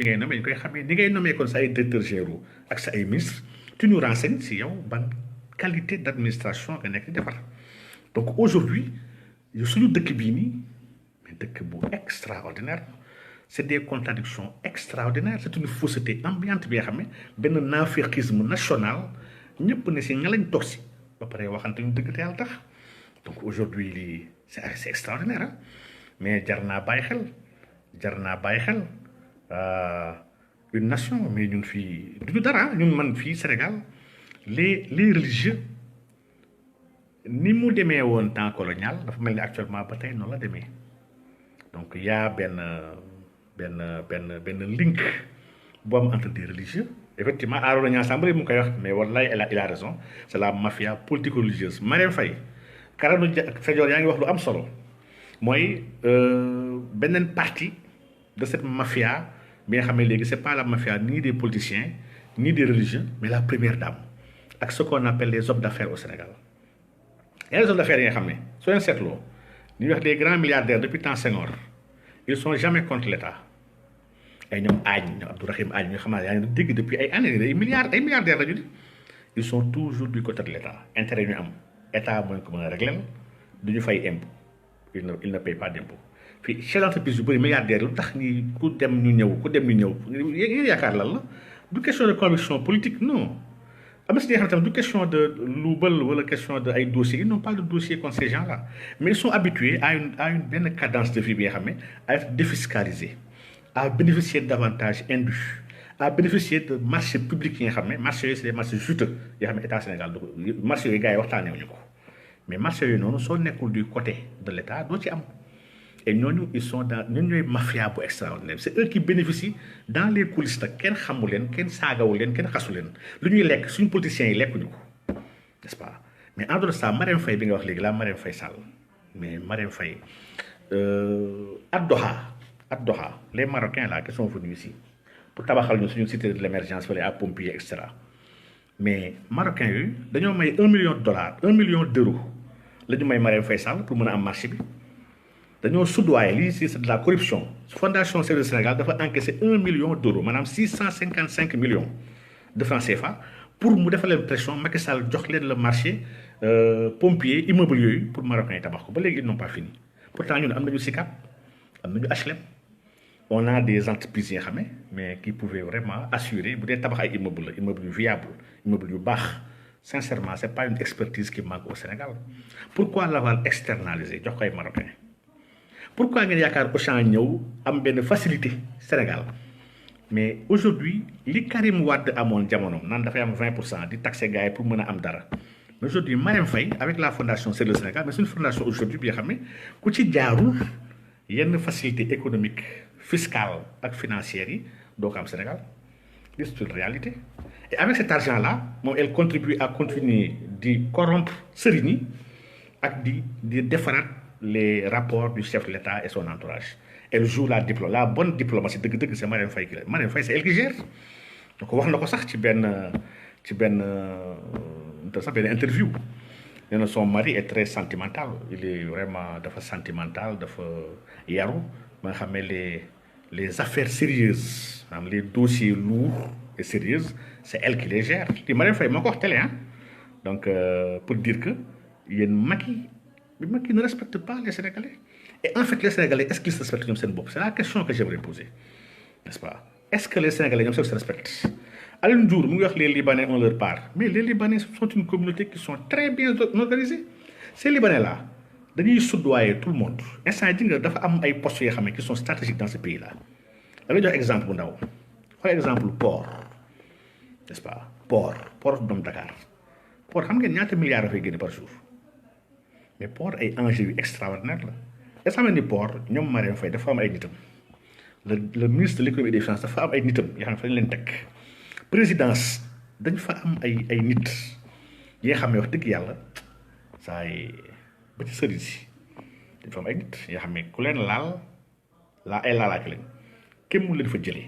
bi ngay nommé ñu koy xamee ni ngay nommé kon sa ay directeurs généraux ak sa ay ministres tu nous renseignes si yow ban qualité d'administration nga nekk di defar donc aujourd'hui suñu dëkk bii nii mais dëkk bu extraordinaire c'est des contradictions extraordinaires c'est une fausseté ambiante bi nga xam ne benn naaféqisme national ñëpp ne si nga lañ toog si ba pare waxante ñu dëgg te yàlla tax donc aujourd'hui lii c'est extraordinaire hein mais jar naa bàyyi xel jar naa bàyyi xel une nation mais ñun fii du ñu dara ñun man fii Sénégal les religieux ni mu demee woon temps colonial dafa mel ni actuellement ba tey noonu la demee donc y a benn link bu am entre des religieux effectivement Arona Niang Samb mu koy wax mais wallahi il a raison c'est la mafia politico-religieuse Marème Faye Karanu Fejoor yaa ngi wax lu am solo mooy beneen partie de cette mafia bi nga xam ne léegi c'est pas la mafia ni des politiciens ni des religieux mais la première dame ak ce qu'on appelle les hommes d'affaires au Sénégal et les hommes d'affaires yi nga xam ne soo leen seetloo ñuy wax des grands milliardaires depuis temps Senghor ils sont jamais contre l'État ay ñoom Agne ñoom Abdourahim Agne ñu xam ne yaa ngi dégg depuis ay années ay milliardaires la ñu di ils sont toujours du côté de l'État intérêt ñu am État mooy ko mën a régler du ñu fay impôt il ne paye pas d'impôt fii chef d'entreprise yu bëri milliardaires lu tax ni ku dem ñu ñëw yéen yaakaar lan la du question de conviction politique non am na si ñi nga xam ne du question de luubal wala question de ay dossiers ils n'ont pas de dossier contre ces gens-là mais ils sont habitués à une benn cadence de vie bi nga xam ne à être défiscalisés à bénéficier d'avantages indus à bénéficier de marchés publics yi nga xam ne marchés yooyu c'est des marchés juteux yoo xam ne état Sénégal marchés yooyu gars yi waxtaanee wuñu ko mais marchés yooyu noonu soo nekkul du côté de l'état doo ci am et ñooñu ils sont dans ñun ñooy mafia bu extraordinaire c'est eux qui bénéficient dans les coulisses nag kenn xamu leen kenn saagawu leen kenn xasu leen lu ñuy lekk suñu politiciens yi lekkuñu ko n'est-ce pas mais en dehors de ça Marème Faye bi nga wax léegi la Marème Faye Sall mais Marème Faye at Doha les Marocains là qui sont venus ici pour tabaxal ñu suñu cité de l'émergence fële à Pompier et cetera mais Marocains yooyu dañoo may $1 million la ñu may Marème Faye Sall pour mën a am marché bi dañoo soudoyer lii c'est de la corruption Fondation Servir le Sénégal dafa encaissé $1 million maanaam 655 millions de francs CFA pour mu defal leen pression Macky Sall jox leen le marché pompier immeuble yooyu pour Marocains yi tabax ko ba léegi ils n'ont pas fini pourtant ñun am nañu SICAP am nañu HLM on a des entreprises yi nga xam ne mais qui pouvaient vraiment assurer bu dee tabax ay immeuble yu viable immeuble yu baax sincèrement c'est pas une expertise qui manque au Sénégal pourquoi l'avoir externalisé jox ko ay Marocains pourquoi ngeen yaakaar Auchan ñëw am benn facilité Sénégal mais aujourd'hui li Karim Wade amoon jamono naan dafay am 20% di taxer gars yi pour mën a am dara mais aujourd'hui Marème Faye avec la Fondation Servir le Sénégal mais c'est une fondation aujourd'hui bi nga xam ne ku ci jaarul yenn facilité économique fiscale ak financière yi doo ko am Sénégal c'est une réalité et avec cet argent là moom elle contribue à continuer di corrompre sëriñ yi ak di defaraat les rapports du chef de l'État et son entourage elle joue la bonne diplomatie dëgg-dëgg c'est Marème Faye ki la Marème Faye c'est elle qui gère donc wax na ko sax ci benn interview nee na son mari est très sentimental il est vraiment dafa sentimental dafa yaru ba nga xam ne les affaires sérieuses maanaam les dossiers lourds et sérieux c'est elle qui les gère li Marème Faye moo ko wax télé ah donc pour dire que yéen Macky ne respecte pas les Sénégalais et en fait les Sénégalais est-ce qu'ils se respectent ñoom seen bopp c'est la question que j'aimerais poser n'est-ce pas est-ce que les Sénégalais ñoom se respectent Alioune Ndour mu ngi wax les Libanais ont leur part mais les Libanais sont une communauté qui sont très bien organisés ces Libanais là dañuy soudoyer tout le monde instant yi nga dafa am ay postes yoo xam ne qui sont stratégiques dans ce pays là da ngay jox exemple bu ndaw xool exemple port n'est-ce pas port doom Dakar port xam ngeen ñaata milliards dafay génne par jour mais port ay enjeux yu extraordinaire la est-ce que ni port ñoom Marème Faye dafa am ay nitam le ministre de l'économie et des finances dafa am ay nitam yoo xam ne fa lañ leen teg présidence dañ fa am ay nit yi nga xam ne wax dëgg yàlla saa yi ba ci sëriñ si dañ fa am ay nit yoo xam ne ku leen ay laalaaki lañ kenn mënu leen fa jëlee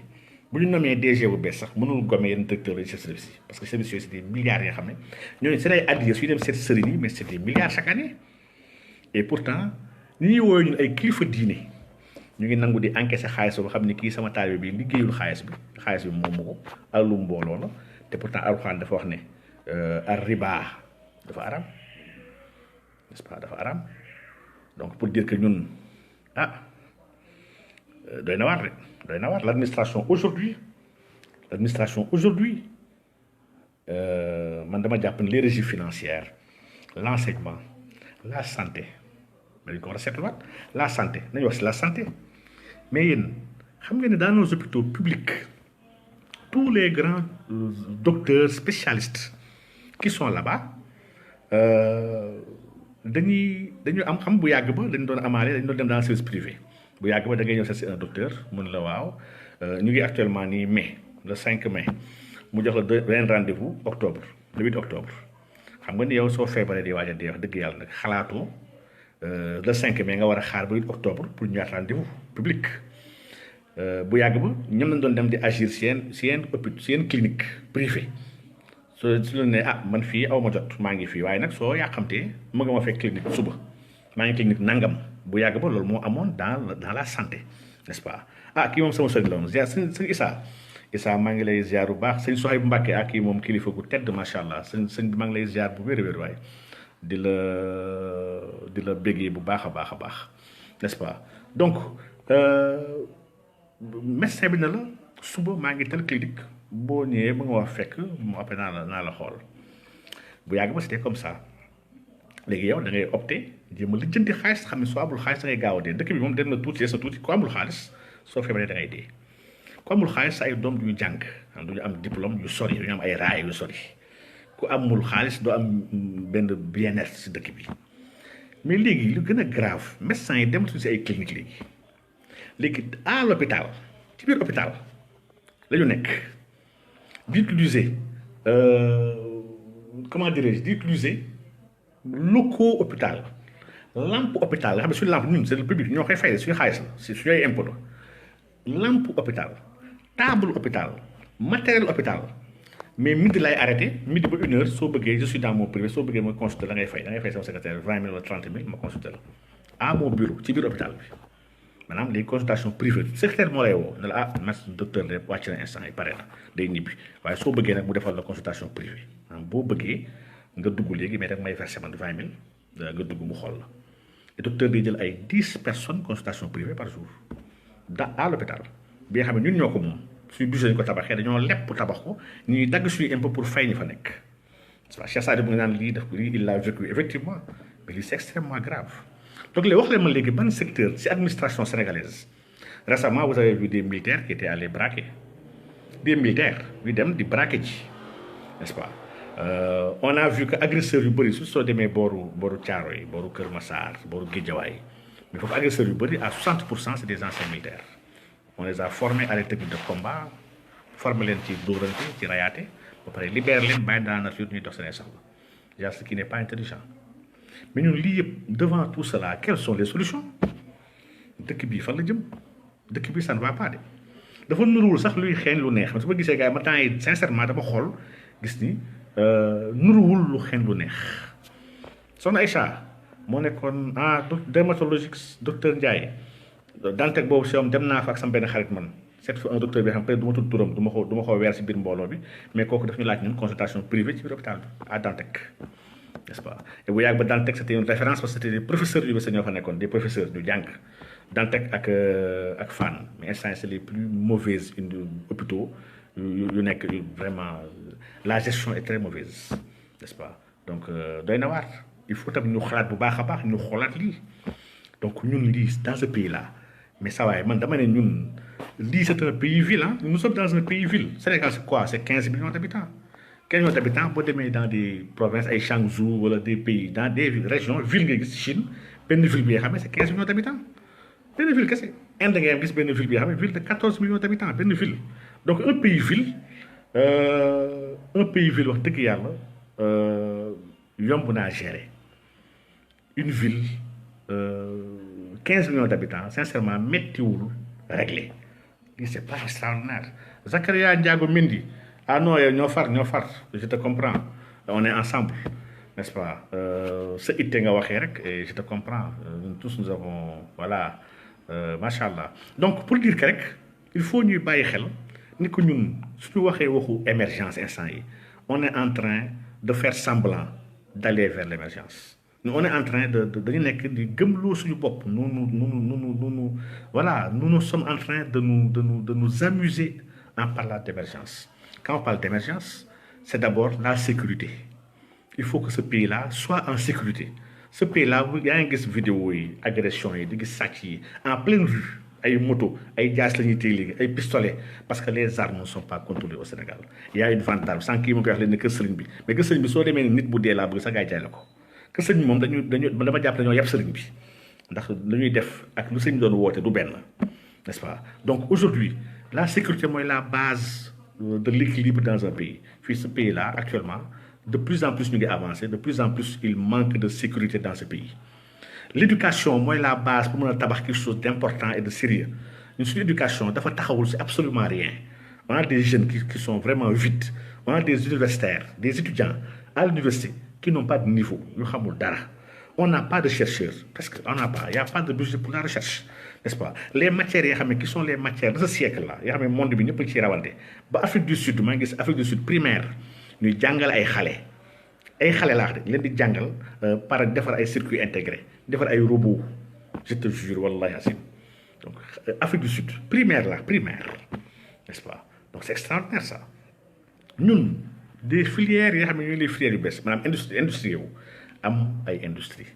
bu ñu nommee DG bu bees sax mënul gommer yenn directeur yi ci service yi parce que service yooyu c'est des milliards yoo xam ne ñooñu seen ay addiya suy dem seeti sëriñ yi mais c'est des milliards chaque année et pourtant ñi ñuy woowee ñun ay kilifa diine ñu ngi nangu di encaisser xaalis boo xam ne kii sama taalibe bi liggéeyul xaalis bi moomu ko alalu mbooloo la te pourtant alxuraan dafa wax ne ar riba dafa aram, n'est-ce pas, dafa aram. Donc pour dire que ñun ah doy na waar rek doy na waar l'administration aujourd'hui man dama jàpp ne les régies financières l'enseignement la santé dañ ko war a seetluwaat la santé nañu wax si la santé mais yéen xam nga ne dans nos hôpitaux publics tous les grands docteurs spécialistes qui sont là-bas dañuy am xam bu yàgg ba dañ doon amaale dañ doon dem dans le service privé bu yàgg ba da ngay ñëw seet si un docteur mun la waaw ñu ngi actuellement nii mai le 5 mai mu jox la beneen rendez-vous octobre le 8 octobre xam nga ni yow soo feebaree di waaj a dee wax dëgg yàlla nag xalaatoo le 5 mai nga war a xaar ba 8 octobre pour ñëwaat rendez-vous public bu yàgg ba ñoom lañ doon dem di agir si yenn clinique privée su la ne ah man fii aw ma jot maa ngi fii waaye nag soo yàqamtee ma nga ma fekk clinique suba maa ngi clinique nangam bu yàgg ba loolu moo amoon dans la santé n'est-ce pas ah kii moom sama sëriñ la woon ziar sëñ Issa maa ngi lay ziar bu baax sëñ Soxay bu Mbàkke ak kii moom kilifa gu tedd macha allah sëñ bi maa ngi lay ziar bu wér waaye di la béggee bu baax a baax n'est-ce pas donc médecin bi na la suba maa ngi tel clinique boo ñëwee ba nga wax fekk mu après naa la xool bu yàgg ba c'était comme ça léegi yow da ngay opté jéem a lijjanti xaalis xam ne soo amul xaalis da ngay gaaw a dee dëkk bi moom dem na tuuti sa tuuti ku amul xaalis soo feebaree da ngay dee ku amul xaalis ay doom du ñu jàng du ñu am diplôme yu sori du ñu am ay raay yu sori ku amul xaalis doo am benn bien-être si dëkk bi mais léegi lu gën a grave médecins yi dematuñu si ay clinique léegi à l'hôpital ci biir hôpital la ñu nekk di utiliser comment dirais-je di utiliser locaux hôpital lampe hôpital nga xam ne suñu lampe ñun c'est le public ñoo koy fay suñu xaalis la si suñu ay impôt la lampe hôpital table hôpital matériel hôpital mais midi lay arrêté midi ba 1h soo bëggee je suis dans mon privé soo bëggee ma consulter da ngay fay sama secrétaire 20 000 wala 30 000 ma consulter la à mon bureau ci biir hôpital bi maanaam les consultations privées secrétaire moo lay woo ne la ah merci docteur de wàcc na instant yi pare na day ñibbi waaye soo bëggee nag mu defal la consultation privée maanaam boo bëggee nga dugg léegi mais rek may versé man 20 000 nga dugg mu xool la et docteur day jël ay 10 personnes consultation privée par jour à l'hôpital bi nga xam ne ñun ñoo ko moom suñu budget ñu ko tabaxee dañoo lepp tabax ko ñuy dagg suñu impôt pour fay ñi fa nekk c'est pas Cheikh Sadio bu nga naan lii def ko lii il l'a vécu effectivement mais lii c'est extrêmement grave donc léegi wax leen ma léegi ban secteur ci administration sénégalaise récemment vous avez vu des militaires qui étaient allés braquer des militaires yu dem di braquer ji n'est-ce pas on a vu que agresseurs yu bëri su soo demee booru Thiaroye booru Kër Massar booru Guédiawaye mais foofu agresseurs yu bëri à 60% c'est des anciens militaires on les a formés à des techniques de combat formé leen ci dóorante ci rayaate ba pare libéré leen bàyyi dans la nature ñuy dox seen soxla déjà ce qui n'est pas intelligent mais ñun lii yëpp devant tout cela quelles sont les solutions dëkk bii fan la jëm dëkk bi ça ne va pas de dafa nuruwul sax luy xeeñ lu neex su ma gisee gars yi ma temps yi sincèrement dama xool gis ni nuruwul lu xeeñ lu neex soxna Aïcha moo nekkoon dermatologique docteur Ndiaye Dantec boobu si dem naa fa ak sama benn xarit man seet fa un docteur bi xam peut-être du ma tudd turam du ma ko weer si biir mbooloo bi mais kooku daf ñu laaj ñun consultation privée ci biir hôpital bi à Dantec n'est-ce pas et bu yàgg ba Dantec c'était une référence parce que c'était des professeurs yu ñoo fa nekkoon des professeurs ñu jàng Dantec ak Fann mais instant c'est les plus mauvaises hôpitaux yu nekk vraiment la gestion est très mauvaise n'est-ce pas donc doy na waar il faut tamit ñu xalaat bu baax a baax ñu xoolaat lii donc ñun lii dans ce pays là mais ça va man dama ne ñun lii c'est un pays ville ah nous sommes dans un pays ville Sénégal c'est quoi c'est 15 millions d'habitants 15 millions d'habitants boo demee dans des provinces ay Changzhou wala des pays dans des régions ville ngay gis Chine benn ville bi nga xam ne c'est 15 millions d'habitants benn ville kese Inde ngay gis benn ville bi nga xam ne ville de 14 millions d'habitants benn ville donc un pays ville wax dëgg yàlla yomb naa gérer une ville 15 millions d'habitants sincèrement méttiwul réglé lii c'est pas extraordinaire Zakaria Ndiago Mendy ah non yow ñoo far je te comprends on est ensemble n'est-ce pas sa itte nga waxee rek et je te comprends tous nous avons voilà machallah donc pour dire que rek il faut ñuy bàyyi xel ni ko ñun suñu waxee waxu émergence instant yi on est en train de faire semblant d'aller vers l'émergence. Nous on est en train de dañu nekk di gëmloo suñu bopp voilà nous sommes en train de nous amuser en parlant d'émergence. Quand on parle d'émergence, c'est d'abord la sécurité. Il faut que ce pays-là soit en sécurité. Ce pays-là, il y a une vidéo, agression, des sacs en pleine rue, ay moto, ay jaas la ñuy téye ay pistolets parce que les armes ne sont pas contrôlées au Sénégal. Il y a une vente d'armes sans kii mu koy wax leen ne kër sëriñ bi mais kër sëriñ bi soo demee nit bu dee laa bëgg sa gaay jaay la ko kër sëriñ bi moom dama jàpp dañoo yàpp sëriñ bi ndax lu ñuy def ak lu sëriñ doon woote du benn, n'est-ce pas? Donc aujourd'hui la sécurité mooy la base de l'équilibre dans un pays. Puis ce pays-là actuellement de plus en plus ñu ngi avancé, de plus en plus il manque de sécurité dans ce pays. L'éducation mooy la base pour mën a tabax quelque chose d'important et de sérieux. Une suñu éducation dafa taxawul c'est absolument rien. On a des jeunes qui sont vraiment vides. On a des universitaires, des étudiants à l'université qui n'ont pas de niveau ñu xamul dara. On n'a pas de chercheurs parce que on n'a pas, il y a pas de budget pour la recherche, n'est-ce pas? Les matières yoo xam ne qui sont les matières de ce siècle là yoo xam ne monde bi ñëpp a ciy rawante ba Afrique du Sud maa ngi gis Afrique du Sud primaire ñuy jàngal ay xale laax de leen di jàngal par defar ay circuits intégrés defar ay robots, je te jure wallahi asim. Donc Afrique du Sud primaire, n'est-ce pas? Donc c'est extraordinaire ça. Ñun des filières yoo xam ne ñooy les filières yu bees maanaam industrie wu am ay industrie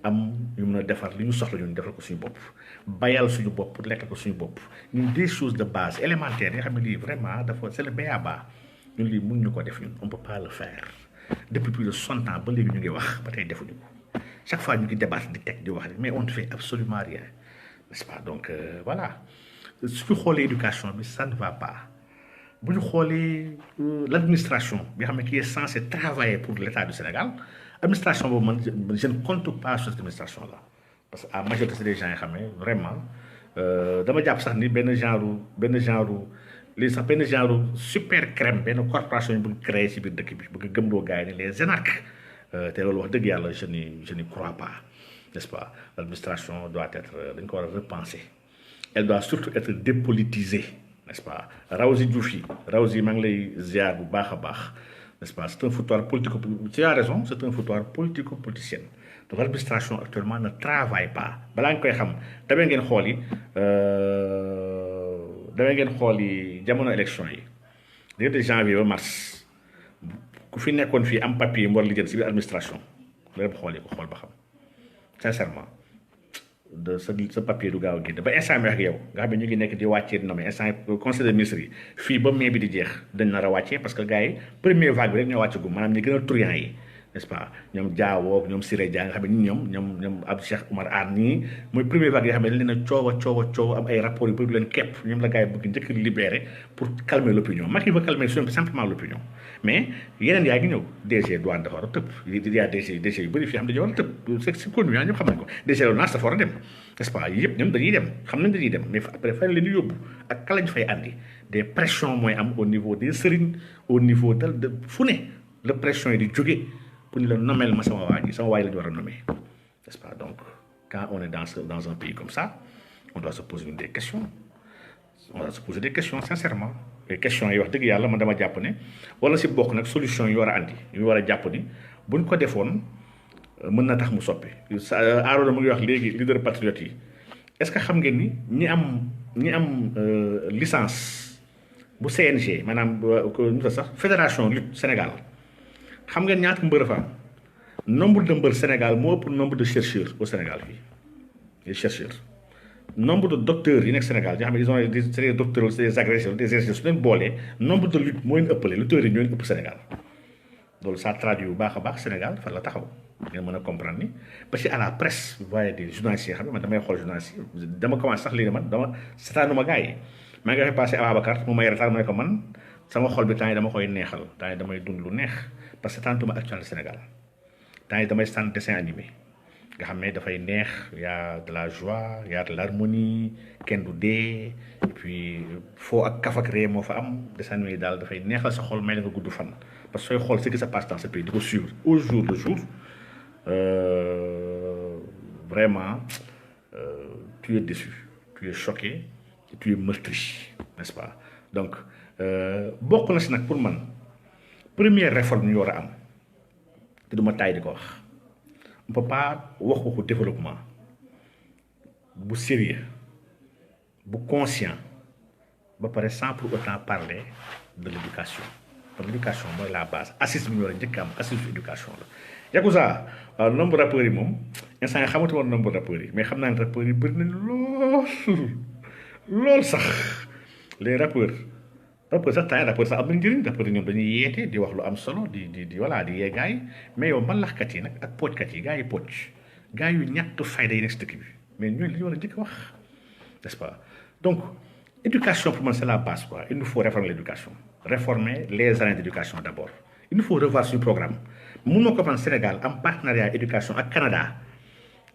am ñu mën a defar li ñu soxla ñun defal ko suñu bopp bayal suñu bopp lekk ko suñu bopp ñun des choses de base élémentaires yoo xam ne lii vraiment dafa c'est le b.a.-ba ñun lii mun ñu ko def ñun on peut pas le faire depuis plus de 60 ans ba léegi ñu ngi wax ba tey defuñu ko chaque fois ñu ngi débattre di teg di wax mais on ne fait absolument rien, n'est-ce pas? Donc voilà suñu xoolee éducation bi ça ne va pas. Bu ñu xoolee l'administration bi xam ne qui est censée travailler pour l'État du Sénégal administration boobu man je ne compte pas sur cette administration là parce que à majorité c'est des gens yoo xam ne vraiment dama jàpp sax ni benn genre li sax benn genre super crème benn corporation yi bëgg créer ci biir dëkk bi bëgg gëmloo gars yi ne les énarques te loolu wax dëgg yàlla je n'y crois pas, n'est-ce pas? L'administration doit être dañ ko war a repenser, elle doit surtout être dépolitisée, n'est-ce pas? Rawzi Diouf Rawzi maa ngi lay ziar bu baax a baax, n'est-ce pas? C'est un foutoir politico, tu as raison, c'est un foutoir politico-politicien. Donc l'administration actuellement ne travaille pas. Balaa nga koy xam damay ngeen xooli jamono élection yi diggante janvier ba mars ku fi nekkoon fii am papier mu war lijjanti ci biir administration nga dem xooli ko xool ba xam sincèrement de sa papier du gaaw a génn ba instant bi ak yow nga xam ne ñu ngi nekk di wàccee di nommé instant conseil des ministres yi fii ba mai bi di jeex dañ nar a wàccee parce que gars yi première vague bi rek ñoo wàcce gu maanaam ñi gën a truand yi, n'est-ce pas? ñoom Diawo ñoom Siré Dia nga xam ne ñoom Abdou Cheikh Oumar Anne ñii mooy première vague yoo xam ne dañ leen a coow am ay rapports yu bëri leen képp ñoom la gars yi bëgg njëkk libéré pour calmer l'opinion. Macky veut calmer simplement l'opinion mais yeneen yaa ngi ñëw DG douane dafa war a tëb il y a DG yu bëri fii xam dañoo war a tëb c'est connu ñëpp xam nañ ko DG LONASE dafa war a dem, n'est-ce pas? yëpp ñoom dañuy dem xam nañ dañuy dem mais après fay leen di yóbbu ak ka lañ fay andi des pressions mooy am au niveau des sëriñ au niveau de fu ne la pression yi di jóge pour ñu la nommer ma sama waa ji la ñu war a nommer, n'est-ce pas? Donc quand on est dans un pays comme ça on doit se poser des questions, sincèrement. Et questions yi wax dëgg yàlla man dama jàpp ne wala si bokk nag solution yi war a andi yu war a jàpp ni buñ ko defoon mën na tax mu soppi. Arona mu ngi wax léegi leader patriote yi est-ce que xam ngeen ni ñi am licence bu CNG maanaam ñu sax fédération lutte Sénégal xam ngeen ñaata mbër fa am nombre de mbër Sénégal moo ëpp nombre de chercheurs au Sénégal fii les chercheurs. Nombre de docteurs yi nekk Sénégal yoo xam ne ils ont des docteurs des agrégés des ingénieurs su leen boolee nombre de lutte moo leen ëppale lutteurs yi ñoo leen ëpp Sénégal loolu ça traduit bu baax a baax Sénégal fan la taxaw ngeen mën a comprendre ni parce que à la presse vous voyez des journalistes yi xam ne man damay xool journalistes yi dama commencé sax léegi man dama seetaanuma gars yi maa ngi waxee passé Ababacar mu may retaan mu ne ko man sama xol bi temps yi dama koy neexal temps yi damay dund lu neex parce que seetaantuma actualité Sénégal temps yi damay seetaan dessin animé nga xam ne dafay neex y a de la joie y a de l'harmonie kenn du dee et puis foo ak kaf ak ree moo fa am dessin animé yi daal dafay neexal sa xol may la nga gudd fan parce que sooy xool ce qui se passe dans ce pays di ko suivre au jour le jour vraiment tu es déçu. tu es choqué et tu es meurtri, n'est-ce pas? Donc bokk na si nag pour man première réforme ñu war a am te duma taay di ko wax on peut pas wax waxu développement bu sérieux bu conscient ba pare sans pour autant parler de l'éducation. Donc l'éducation mooy la base assise bi ñu war a njëkk am assise éducation la. Yakuza waaw nombre rappeurs yi moom instant yi xamatu woon nombre rappeurs yi mais xam naa ne rappeurs yi bëri nañu lool sax les rappeurs sax temps rappeurs sax am nañu njëriñ rappeurs yi ñoom dañuy yeete di wax lu am solo di voilà di yee gars yi mais yow mbalaxkat yi nag ak poojkat yi gars yi pooj gars yu ñàkk fayda yi nekk si dëkk bi mais ñooñu li ñu war a njëkk wax n'est-ce pas? Donc éducation pour moi c'est la base quoi. Il nous faut réformer l'éducation, réformer les années d'éducation d'abord. Il nous faut revoir ce programme. Nous avons au Sénégal en partenariat éducation avec Canada,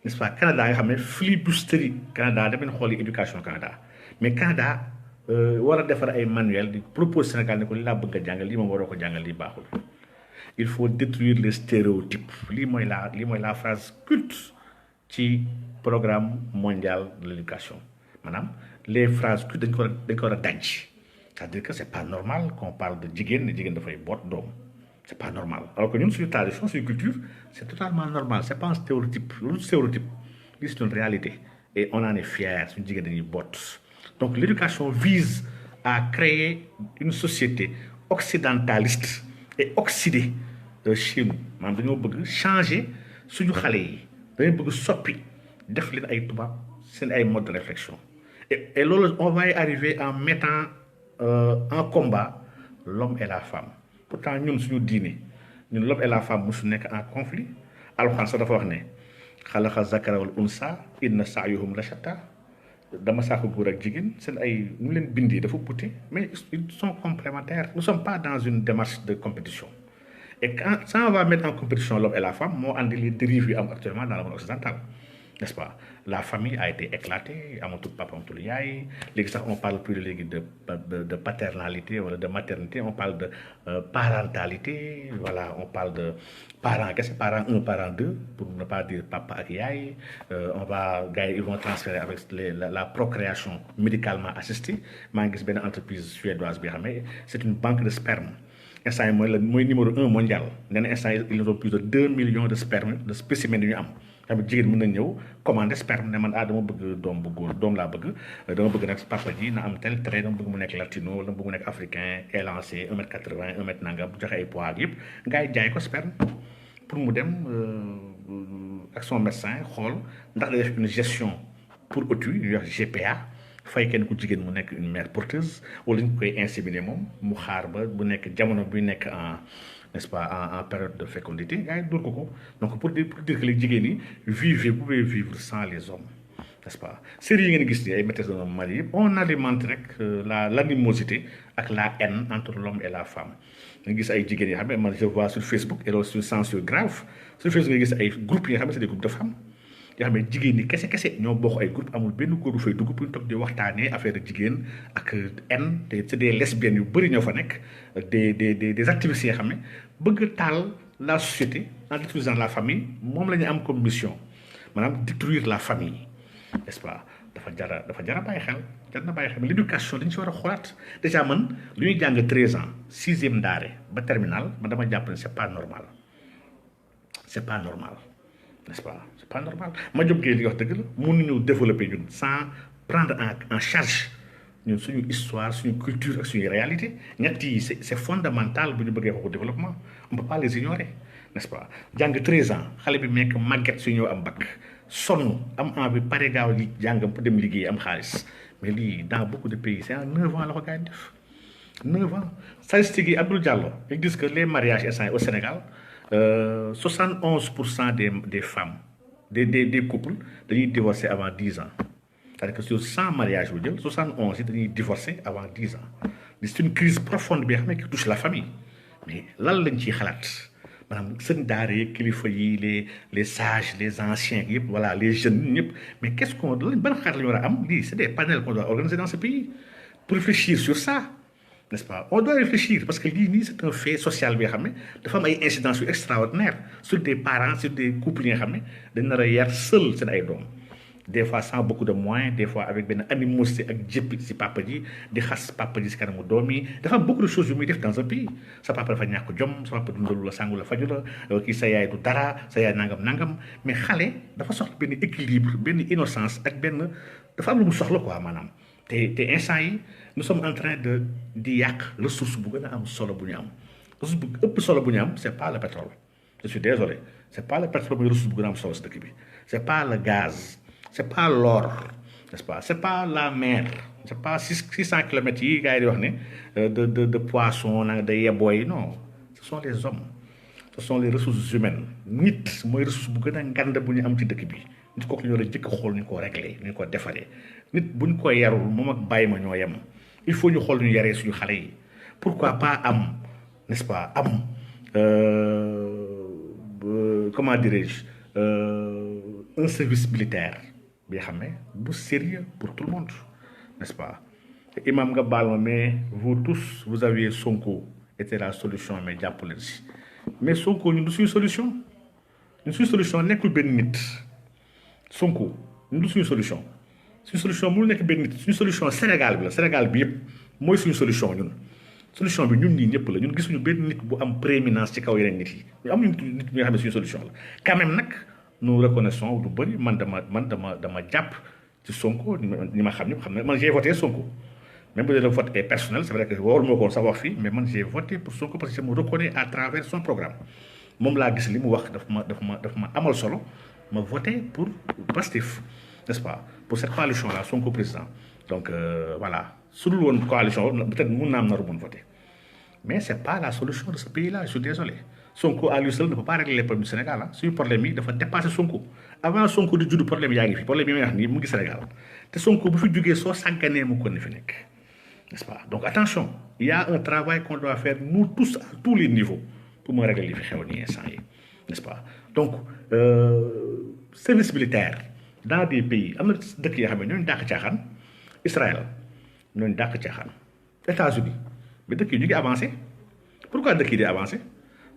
n'est-ce pas? Canada nga xam ne flibusterie Canada damañ xooli éducation Canada mais Canada war a defar ay manuel di propose Sénégal ne ko li laa bëgg a jàngal lii moom waroo ko jàngal lii baaxul. Il faut détruire les stéréotypes lii mooy la phrase culte ci programme mondial de l'éducation maanaam les phrases que dañ ko war a daj c'est-à-dire que c'est pas normal qu'on parle de jigéen ne jigéen dafay boot doom c'est pas normal alors que ñun suñu tradition suñu culture c'est totalement normal c'est pas un stéréotype loolu stéréotype lii c'est une réalité et on en est fier suñu jigéen dañuy boot. Donc l'éducation vise à créer une société occidentaliste et oxydée chez nous maanaam dañoo bëgg changer suñu xale yi dañoo bëgg soppi def leen ay tubaab seen ay mode de réflexion. Et là, on va y arriver en mettant en combat l'homme et la femme. Pourtant, nous sommes dîner. Nous, l'homme et la femme, nous sommes en conflit. Alors, quand ça va faire, khalaqa zakara wal unsa inna sa'yuhum la shatta. Dama saako góor ak jigéen seen ay ñu leen bindee dafa puute mais ils sont complémentaires. Nous ne sommes pas dans une démarche de compétition. Et quand ça on va mettre en compétition l'homme et la femme, moo andi les dérives yu am actuellement dans le monde occidental. N'est-ce pas? La famille a été éclatée, amatul papa amatul yaay léegi sax on parle plus léegi de paternalité wala de maternité, on parle de parentalité, voilà, on parle de parents kese, parent 1 parent 2 pour ne pas dire papa ak yaay. Gars yi ils vont transférer avec la procréation médicalement assistée. Maa ngi gis benn entreprise suédoise bi nga xam ne c'est une banque de sperme instant yi mooy numéro 1 mondial nee na instant yi ils ont plus de 2 millions de sperme de spécimens yu ñu am. xam jigéen mën na ñëw commander sperme ne man dama bëgg doom bu góor doom laa bëgg dama bëgg nag papa ji na am tel trait dama bëgg mu nekk latino dama bëgg mu nekk africain élancé 1m80 1m nangam joxe ay poids yëpp gars yi jaay ko sperme pour mu dem ak son médecin xool ndax day def une gestion pour autrui ñuy wax GPA fay kenn ku jigéen mu nekk une mère porteuse wala ñu koy inséminer moom mu xaar ba bu nekk jamono bu nekk en n'est-ce pas en période de fécondité gars yi dóor ko donc pour dire que les jigéen yi vous pouvez vivre sans les hommes, n'est-ce pas? Série yi ngeen gis ni ay maîtresses d'un homme marié on alimente rek l'animosité ak la haine entre l'homme et la femme. nga gis ay jigéen yi xam ne man je vois sur Facebook et loolu sur censure grave sur Facebook nga gis ay groupes yi nga xam ne c'est des groupes de femmes yoo xam ne jigéen ñi kese ñoo bokk ay groupe amul benn góor bu fay dugg pour toog di waxtaanee affaire jigéen ak haine te c'est des lesbiennes yu bëri ñoo fa nekk des activistes yi nga xam ne bëgg taal la société en détruisant la famille moom la ñu am comme mission maanaam détruire la famille, n'est-ce pas? dafa jara bàyyi xel jar na bàyyi xel l'éducation dañu si war a xoolaat déjà man lu ñuy jàng 13 ans 6e ndaare ba terminal man dama jàpp ne c'est pas normal, n'est-ce pas? C'est pas normal. Ma jóg li wax dëgg la mënuñu développer ñun sans prendre en charge ñun suñu histoire suñu culture ak suñu réalité ñett yi c'est fondamental bu ñu bëggee waxu développement on peut pas les ignorer, n'est-ce pas? jàng 13 ans xale bi nekk màgget su ñëw am bac sonn am envie pare gaaw li jàng dem liggéey am xaalis mais lii dans beaucoup de pays c'est en 9 ans la ko gars yi def 9 ans. Statistiques yi Abdoul Diallo ils disent que les mariages au Sénégal 71% des femmes des couples dañuy divorcer avant 10 ans. C'est-à-dire que sur 100 mariages bu jël 71 yi dañuy divorcer avant 10 ans. C'est une crise profonde bi nga xam ne qui touche la famille mais lan lañ ciy xalaat maanaam seen daara yi kilifa yi les sages les anciens yëpp voilà les jeunes ñëpp mais qu'est-ce qu'on ban xaar la ñu war a am lii c'est des panels qu'on doit organiser dans ce pays pour réfléchir sur ça, n'est-ce pas? On doit réfléchir parce que lii nii c'est un fait social bi nga xam ne dafa am ay incidences yu extraordinaires sur des parents sur des couples yi nga xam ne dañ nar a yar seul seen ay doom des fois sans beaucoup de moyens des fois avec benn animosité ak jéppi si papa ji di xas papa ji si kanamu doom yi dafa am beaucoup de choses yu muy def dans un pays sa papa dafa ñàkk jom sa papa dundalu la sàngu la faju la kii sa yaay du dara sa yaay nangam nangam mais xale dafa soxla benn équilibre benn innocence ak benn dafa am lu mu soxla quoi maanaam te instant yi nous sommes en train de di yàq ressource bu gën a am solo bu ñu am ressource bu ëpp solo bu ñu am c'est pas le pétrole je suis désolé c'est pas le pétrole mooy ressource bu gën a am solo si dëkk bi c'est pas le gaz c'est pas l'or n'est-ce pas c'est pas la mer c'est pas 600 kilomètres yi gars yi di wax ne de poisson nag de yebooy non ce sont les hommes ce sont les ressources humaines nit mooy ressource bu gën a ngand bu ñu am ci dëkk bi nit kooku ñu war a jëkk xool ñu ko régler ñu ko defaree nit buñ ko yarul moom ak bàyyi ma ñoo yem il faut ñu xool ñu yaree suñu xale yi pourquoi pas am n'est-ce pas am comment dirais-je un service militaire bi nga xam ne bu sérieux pour tout le monde n'est-ce pas imam nga baal ma mais vous tous vous aviez Sonko était la solution mais jàpp leen si mais Sonko ñun du suñu solution ñun suñu solution nekkul benn nit Sonko ñun du suñu solution mënul nekk benn nit suñu solution Sénégal bi la Sénégal bi yëpp mooy suñu solution ñun solution bi ñun ñii ñëpp la ñun gisuñu benn nit bu am prééminence ci kaw yeneen nit yi ñu am nit ñi nga xam ne suñu solution la quand même nag nous reconnaissons lu bëri man dama jàpp ci Sonko ñi ma xam ñëpp xam ne man j'ai voté Sonko même bu dee le vote est personnel c'est vrai que warul moo ko sax wax fii mais man j'ai voté pour Sonko parce que je me reconnais à travers son programme moom laa gis li mu wax daf ma amal solo ma voté pour Pastef n'est-ce pas pour cette coalition là Sonko président donc voilà su dul woon coalition peut-être mun naa am naru mun voté mais c'est pas la solution de ce pays là je suis désolé Sonko à lui seul ne peut pas régler les problèmes du Sénégal ah suñu problème yi dafa dépassé Sonko avant Sonko di judd problème yaa ngi fi problème yi may wax nii mu ngi Sénégal te Sonko bu fi jógee soo sàgganee mu kon ne fi nekk n'est-ce pas donc attention il y a un travail qu'on doit faire nous tous à tous les niveaux pour me régler li fi xew nii instant yi n'est-ce pas donc service militaire dans des pays am na dëkk yoo xam ne ñooñu dàq caaxaan Israël ñooñu dàq caaxaan États-Unis mais dëkk yi ñu ngi avancé pourquoi dëkk yi di avancé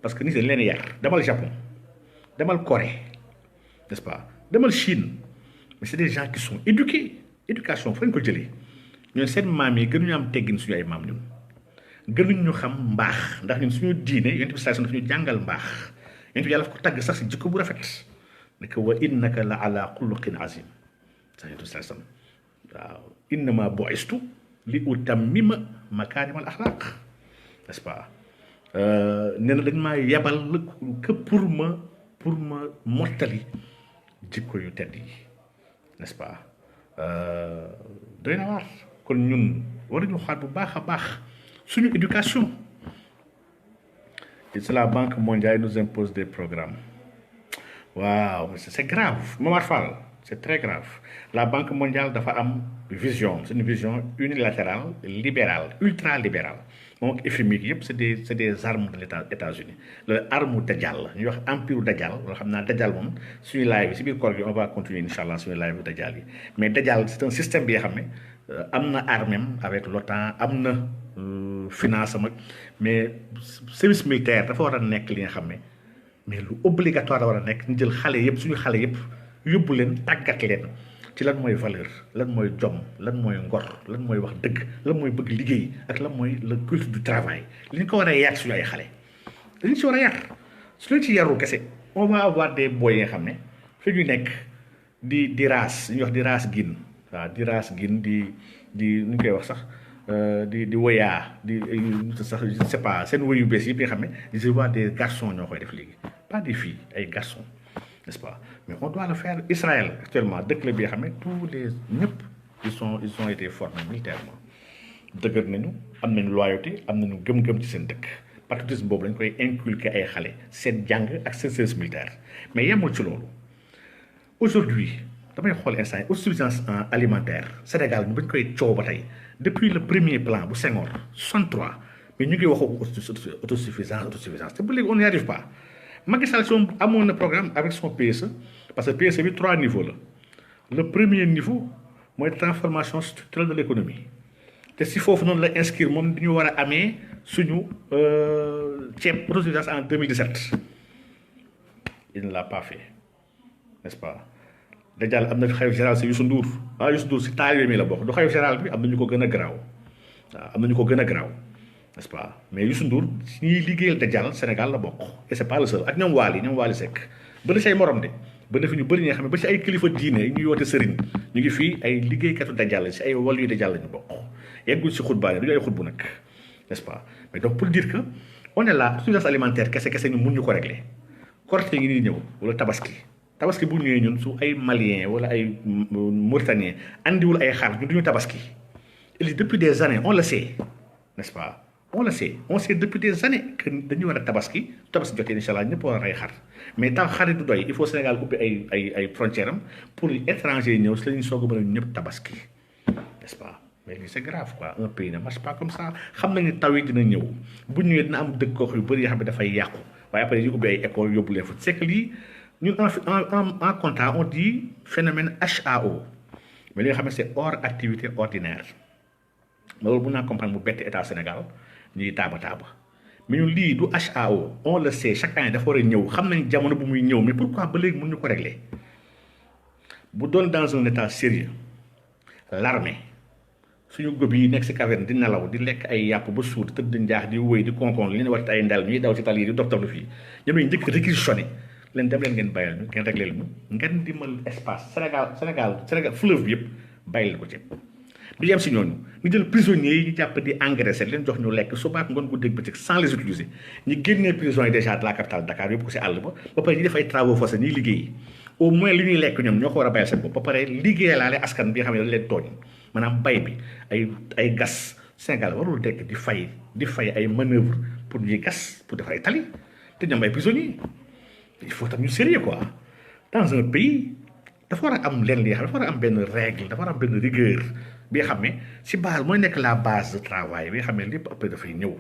parce que nit dañ leen yar demal Japon demal Corée n'est-ce pas demal Chine mais c'est des gens qui sont éduqués éducation fa lañ ko jëlee ñun seen maam yi gënuñu am teggin suñu ay maam ñun gënuñ ñu xam mbaax ndax ñun suñu diine yonent bi sallallahu alayhi wasallam daf ñu jàngal mbaax yonent bi yàlla ko tagg sax si jikko bu rafet ne que wa innaka la ala xuluqin azim sax yonent bi sallallahu alayhi wasallam waaw innama bu'istu li utammima makaarimal axlaaq n'est-ce pas nee na dañ maa yebal que pour ma mottali jikko yu tedd yi n'est-ce pas doy na waar kon ñun war nañu xaar bu baax a baax suñu éducation et c'est la Banque mondiale nous impose des programmes waaw c'est grave Momar Fall c'est très grave la Banque mondiale dafa am vision c'est une vision unilatérale libérale ultralibérale moom ak FMI yëpp c'est des armes de l'État États-Unis le arme Dajjal la ñuy wax empire Dajjal loo xam naa Dajjal moom suñu live bi si biir koor gi on va continuer inshallah suñu live bi Dajjal yi mais Dajjal c'est un système bi nga xam ne am na armem avec l'OTAN am na finance am mais service militaire dafa war a nekk li nga xam ne mais lu obligatoire da war a nekk ñu jël xale yëpp suñu xale yëpp yóbbu leen tàggat leen ci lan mooy valeur lan mooy jom lan mooy ngor lan mooy wax dëgg lan mooy bëgg liggéey ak lan mooy le culte du travail li ñu ko war a yar suñu ay xale dañu si war a yar su leen ci yarul kese on va avoir des boys yi nga xam ne fi ñu nekk di raas li ñuy wax di raas gin waaw di raas gin di nu ñu koy wax sax di woyaa sax je ne sais pas seen woyu bees yi nga xam ne je vois des garçons ñoo koy def léegi pas des filles ay garçons n'est-ce pas mais on doit le faire Israël actuellement dëkk la bi nga xam ne tous les ñëpp ils ont été formés militairement dëgër nañu am nañu loyauté am nañu gëm-gëm ci seen dëkk patriotisme boobu dañ koy inculquer ay xale seen jàng ak seen service militaire mais yemul ci loolu aujourd'hui damay xool instant yi autosuffisance alimentaire Sénégal ñu bañ koy coow ba tey depuis le premier plan bu Senghor 63 mais ñu ngi wax autosuffisance te ba léegi on n'y arrive pas Macky Sall si amoon na programme avec son PSE parce que PSE bi 3 niveaux la le premier niveau mooy transformation structurelle de l'économie te si foofu noonu la inscrire moom dañu war a amee suñu ceeb autosuffisance en 2017 il ne l'a pas fait n'est-ce pas Dajal am na fi xalif général si Youssou Ndour Youssou Ndour si taalibe mi la bokk du xalif général bi am na ñu ko gën a garaaw waaw am na ñu ko gën a garaaw n'est-ce pas mais Youssou Ndour si ñuy liggéeyal Dajal Sénégal la bokk et c'est pas le seul ak ñoom Waly Seck bëri say morom de bëri fi ñu bëri ñi nga xam ne ba si ay kilifa diine ñuy woote sëriñ ñu ngi fii ay liggéeykatu Dajal si ay wàllu yu Dajal lañu bokk yeggul si xutbaa du ñu ay xutbu nag n'est-ce pas mais donc pour dire que on est là suffisance alimentaire kese ñu mun ñu ko régler Korité ngi nii ñëw wala tabaski bu ñëwee ñun su ay malien wala ay mauritanien andiwul ay xar ñun duñu tabaski et depuis des années on le sait n'est-ce pas on sait depuis des années que dañu war a tabaski jotee incha allah ñëpp war a rey xar mais taw xarit du doy il faut Sénégal ubbi ay frontière am pour étranger ñëw si la ñuy soog a mën a ñëpp tabaski n'est-ce pas mais lii c'est grave quoi un pays ne marche pas comme ça xam nañu taw yi dina ñëw bu ñëwee dina am dëkk gox yu bëri yoo xam ne dafay yàqu waaye après ñu ubbi ay école yóbbu leen fa c'est que lii ñun en comptant on dit phénomène HAO mais li nga xam ne c'est hors activité ordinaire loolu mun naa comprendre mu bett état Sénégal ñuy taaba mais ñun lii du HAO on le sait chaque année dafa war a ñëw xam nañ jamono bu muy ñëw mais pourquoi ba léegi mënuñu ko régler bu doon dans un état sérieux l'armée suñu góob yi nekk si caverne di nelaw di lekk ay yàpp ba suur tëdd njaax di wéy di konkon li ñu wax ay ndel ñuy daw ci tali yi di dof fii ñoom ñu njëkk réquisitionné leen dem leen ngeen bàyyil ñu ngeen réglé ñu ngeen dimbal espace Sénégal fleuve bi yëpp bàyyil ko ci du yem si ñooñu ñu jël prisonniers yi ñu jàpp di engraissé leen jox ñu lekk subaak ngoon gu dégg bëccëg sans les utiliser ñu génnee prison yi déjà de la capitale Dakar yóbbu ko si àll ba pare ñu def ay travaux forcés ñuy liggéey au moins li ñuy lekk ñoom ñoo ko war a bàyyil seen bopp ba pare liggéeyalaale askan bi nga xam ne dañ leen tooñ maanaam bay bi ay gas Sénégal warul dekk di fay ay manœuvre pour ñuy gas pour def ay tali te ñoom ay prisonniers il faut tam ñu sérieux quoi dans un pays dafa war a am leen li nga xam dafa war a am benn règle dafa war a am benn rigueur bi nga xam ne si base mooy nekk la base de travail bi nga xam ne lépp après dafay ñëw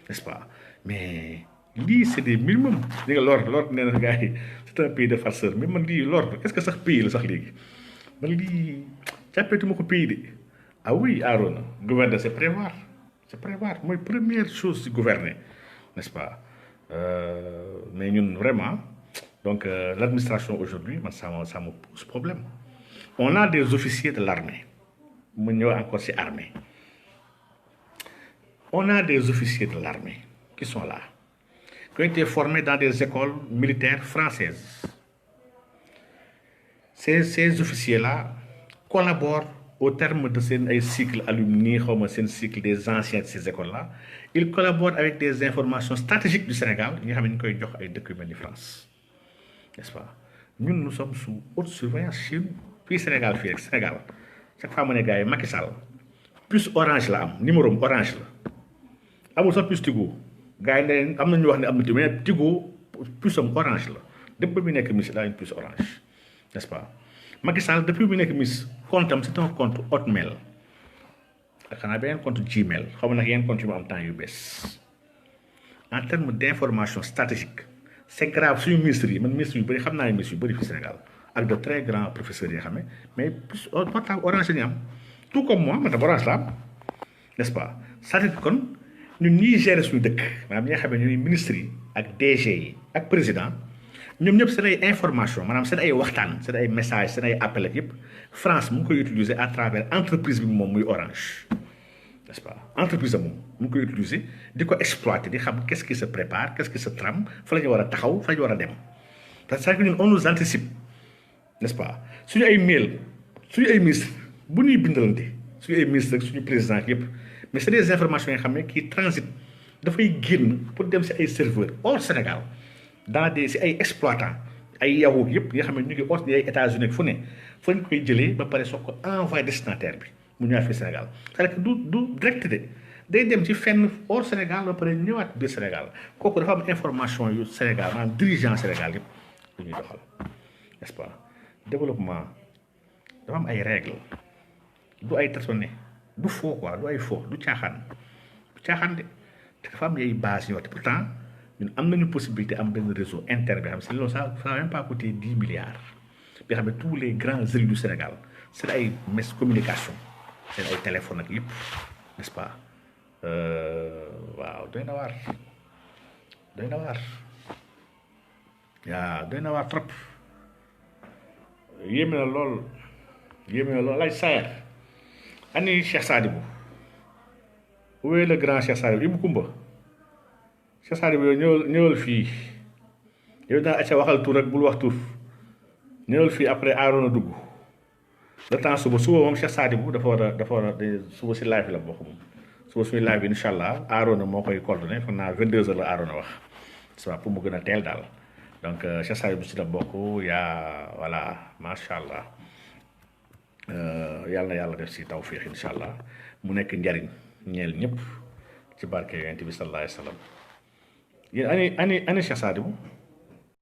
n'est-ce pas mais lii c'est des minimums li nga lord nee na gars yi c'est un pays de farceurs mais man lii lord est-ce que sax pays la sax léegi man lii jàppeetuma ko pays de ah oui Arona gouverner c'est prévoir mooy première chose si gouverner n'est-ce pas mais ñun vraiment donc l'administration aujourd'hui man ça me pose problème on a des officiers de l'armée mu ñëw encore si armée on a des officiers de l'armée qui sont là qui ont été formés dans des écoles militaires françaises ces officiers-là collaborent au terme de seen ay cycle alumni xaw ma seen cycle des anciens de ces écoles-là ils collaborent avec des informations stratégiques du Sénégal yi nga xam ne ñu koy jox ay dëkk yu mel ni France n'est-ce pas ñun nous sommes sous haute surveillance chez nous fii Sénégal fii rek Sénégal chaque fois mu ne gars yi Macky Sall puce orange la am numéro orange la amul sax puce Tigo gars yi ne am na ñu wax ne am na Tigo mais Tigo puce am orange la depuis bi nekk ministre daa une puce orange n'est-ce pas Macky Sall depuis bi nekk ministre compte am c'est un compte Hotmail ak xanaa beneen compte Gmail xaw ma nag yeneen compte yu mu am temps yu bees en termes d'information stratégique c'est grave suñu ministres yi man ministres yu bëri xam naa ne ministres yu bëri fi Sénégal ak de très grands professeurs yi nga xam ne mais portable orange la ñu am tout comme moi man tam orange la am n'est-ce pas c'est-à-dire kon ñun ñiy gérer suñu dëkk maanaam ñi nga xam ne ñooy ministres yi ak DG yi ak président ñoom ñëpp seen ay information maanaam seen ay waxtaan seen ay message seen ay appel ak yëpp France mu ngi koy utiliser à travers entreprise bi moom muy orange n'est-ce pas entreprise moom mu ngi koy utiliser di ko exploiter di xam qu'est-ce qui se prépare qu'est-ce qui se trame fa la ñu war a taxaw fa la ñu war a dem parce que ñun on nous anticipe n'est-ce pas suñu ay mail suñu ay ministre bu ñuy bindalante suñu ay ministre ak suñu président ak yëpp mais c'est des informations yi nga xam ne qui transit dafay génn pour dem si ay serveurs hors Sénégal dans des si ay exploitants ay yahoo yëpp yi nga xam ne ñu ngi hors ay États-Unis fu ne fa ñu koy jëlee ba pare soog ko envoyé destinataire bi mu ñëwaat fii Sénégal c'est-à-dire que du direct de day dem ci fenn hors Sénégal ba pare ñëwaat biir Sénégal kooku dafa am information yu Sénégal maanaam dirigeant Sénégal yëpp lu ñuy doxal n'est-ce pas développement dafa am ay règles du ay tâtonner du faux quoi du ay faux du caaxaan de te dafa am ay bases yoo te pourtant ñun am nañu possibilité am benn réseau interne bi xam si loolu ça n'a même pas coûté 10 milliards bi xam ne tous les grands élus du Sénégal c'est ay communication seen ay téléphone ak yëpp n'est-ce pas waaw doy na waar waaw doy na waar trop yéeme na lool yéeme na lool laaj Sayer ani Cheikh Sadibou où est le grand Cheikh Sadibou Ibou Koumba Cheikh Sadibou yow ñëwal fii yow daa acca waxal tur rek bul wax tur ñëwal fii après Arona dugg le temps suba moom Cheikh Sadibou dafa war a suba si live la bokk moom suba suñu live bi incha allah Arona moo koy coordonné foog naa 22h la Arona wax c'est pour mu gën a teel daal donc Cheikh Sadibou si la bokk yaa voilà macha allah yàlla na yàlla def si tawfiix incha allah mu nekk njariñ ñeel ñëpp ci barke yonent bi sallallahu alayhi wa sallam yéen ani Cheikh Sadibou